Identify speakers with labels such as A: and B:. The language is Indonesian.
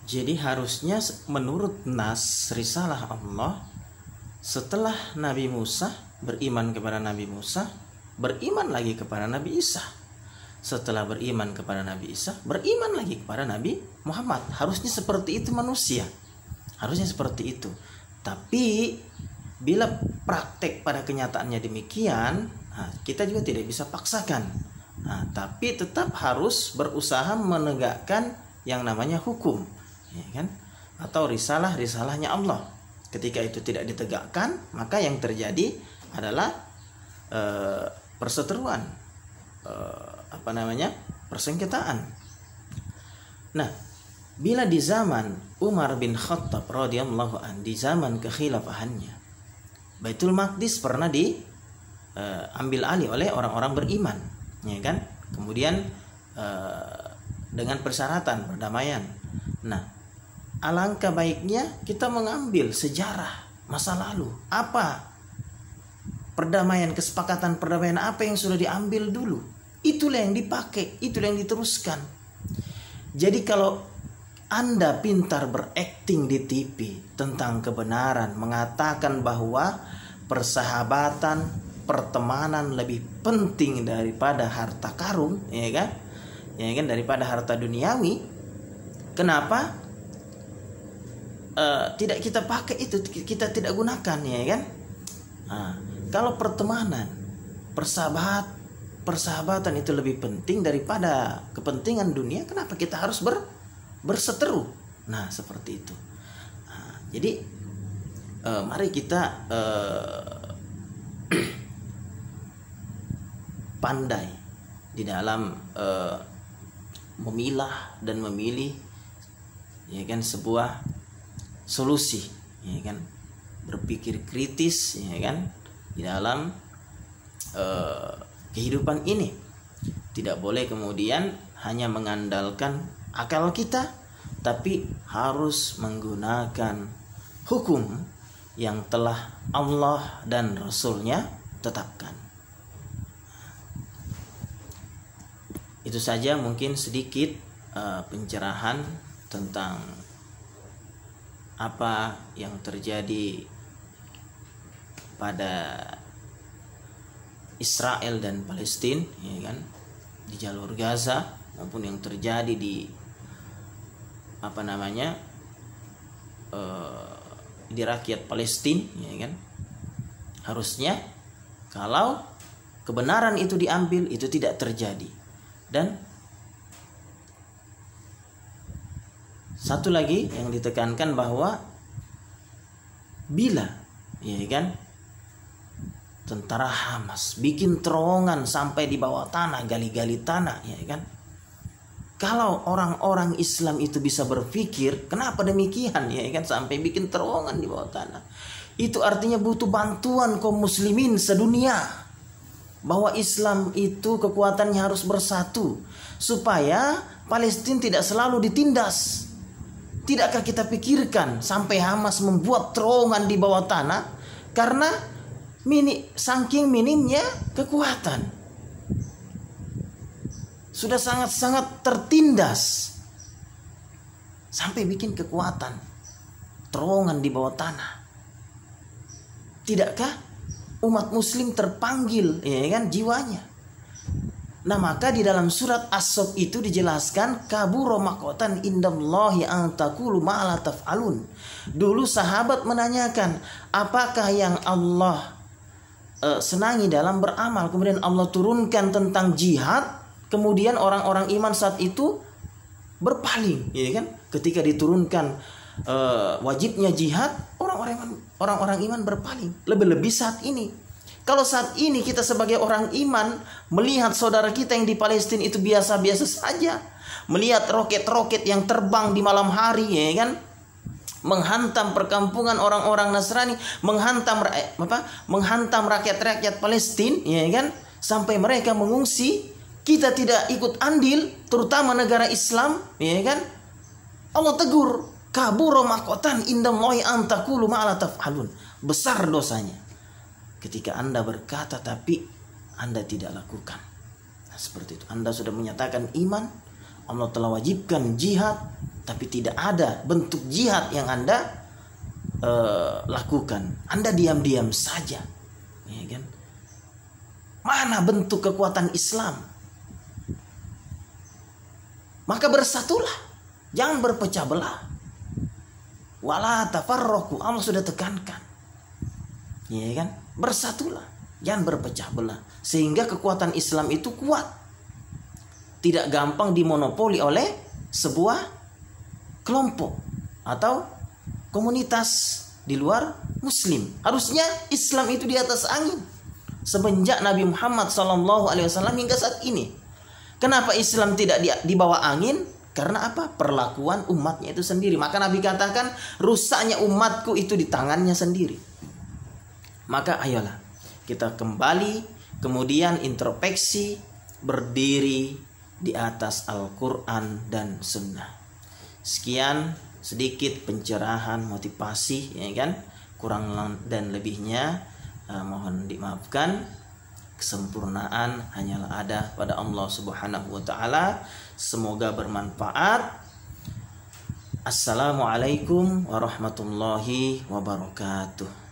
A: Jadi harusnya menurut nas risalah Allah, setelah Nabi Musa beriman kepada Nabi Musa, beriman lagi kepada Nabi Isa. Setelah beriman kepada Nabi Isa, beriman lagi kepada Nabi Muhammad. Harusnya seperti itu manusia. Harusnya seperti itu. Tapi bila praktek pada kenyataannya demikian, kita juga tidak bisa paksakan. Tapi tetap harus berusaha menegakkan yang namanya hukum, ya kan? Atau risalahnya Allah. Ketika itu tidak ditegakkan, maka yang terjadi adalah perseteruan, persengketaan. Nah, bila di zaman Umar bin Khattab radhiyallahu an, di zaman kekhilafahannya, Baitul Maqdis pernah diambil alih oleh orang-orang beriman, ya kan? Kemudian dengan persyaratan perdamaian. Nah, alangkah baiknya kita mengambil sejarah masa lalu. Apa perdamaian, kesepakatan perdamaian apa yang sudah diambil dulu? Itulah yang dipakai, itulah yang diteruskan. Jadi kalau Anda pintar berakting di TV tentang kebenaran, mengatakan bahwa persahabatan, pertemanan lebih penting daripada harta karun, ya kan? Ya kan, daripada harta duniawi. Kenapa tidak kita pakai itu, kita tidak gunakan, ya kan? Kalau pertemanan, persahabatan itu lebih penting daripada kepentingan dunia, kenapa kita harus berseteru? Nah, seperti itu. Jadi mari kita pandai di dalam memilah dan memilih, ya kan, sebuah solusi, ya kan, berpikir kritis, ya kan, di dalam kehidupan ini. Tidak boleh kemudian hanya mengandalkan akal kita, tapi harus menggunakan hukum yang telah Allah dan Rasulnya tetapkan. Itu saja mungkin sedikit pencerahan tentang apa yang terjadi pada Israel dan Palestina, ya kan, di jalur Gaza, maupun yang terjadi di di rakyat Palestina, ya kan. Harusnya kalau kebenaran itu diambil, itu tidak terjadi. Dan satu lagi yang ditekankan bahwa bila, ya kan, tentara Hamas bikin terowongan sampai di bawah tanah, gali-gali tanah, ya kan. Kalau orang-orang Islam itu bisa berpikir, kenapa demikian, ya kan, sampai bikin terowongan di bawah tanah. Itu artinya butuh bantuan kaum muslimin sedunia. Bahwa Islam itu kekuatannya harus bersatu supaya Palestina tidak selalu ditindas. Tidakkah kita pikirkan sampai Hamas membuat terowongan di bawah tanah karena saking minimnya kekuatan, sudah sangat-sangat tertindas sampai bikin kekuatan terowongan di bawah tanah. Tidakkah umat muslim terpanggil, ya kan, jiwanya? Nah, maka di dalam surat As-Saff itu dijelaskan kabura maqtan indallahi an taqulu ma la taf'alun. Dulu sahabat menanyakan, apakah yang Allah senangi dalam beramal? Kemudian Allah turunkan tentang jihad, kemudian orang-orang iman saat itu berpaling, ya kan? Ketika diturunkan wajibnya jihad, orang-orang iman berpaling. Lebih-lebih saat ini. Kalau saat ini kita sebagai orang iman melihat saudara kita yang di Palestina itu biasa-biasa saja, melihat roket-roket yang terbang di malam hari, ya kan, menghantam perkampungan orang-orang Nasrani, menghantam rakyat-rakyat Palestina, ya kan, sampai mereka mengungsi, kita tidak ikut andil, terutama negara Islam, ya kan. Allah tegur, kabura maqtan indallahi an taqulu ma la taf'alun. Besar dosanya ketika Anda berkata tapi Anda tidak lakukan. Nah, seperti itu. Anda sudah menyatakan iman, Allah telah wajibkan jihad, tapi tidak ada bentuk jihad yang Anda lakukan. Anda diam-diam saja, ya kan? Mana bentuk kekuatan Islam? Maka bersatulah, jangan berpecah belah. Wala tafarraqu, Allah sudah tekankan, ya kan? Bersatulah, jangan berpecah belah, sehingga kekuatan Islam itu kuat, tidak gampang dimonopoli oleh sebuah kelompok atau komunitas di luar Muslim. Harusnya Islam itu di atas angin semenjak Nabi Muhammad SAW hingga saat ini. Kenapa Islam tidak di bawah angin? Karena apa? Perlakuan umatnya itu sendiri. Maka Nabi katakan, rusaknya umatku itu di tangannya sendiri. Maka ayolah kita kembali, kemudian introspeksi, berdiri di atas Al-Quran dan Sunnah. Sekian sedikit pencerahan, motivasi, ya kan? Kurang dan lebihnya mohon dimaafkan. Kesempurnaan hanyalah ada pada Allah Subhanahu wa taala. Semoga bermanfaat. Assalamualaikum warahmatullahi wabarakatuh.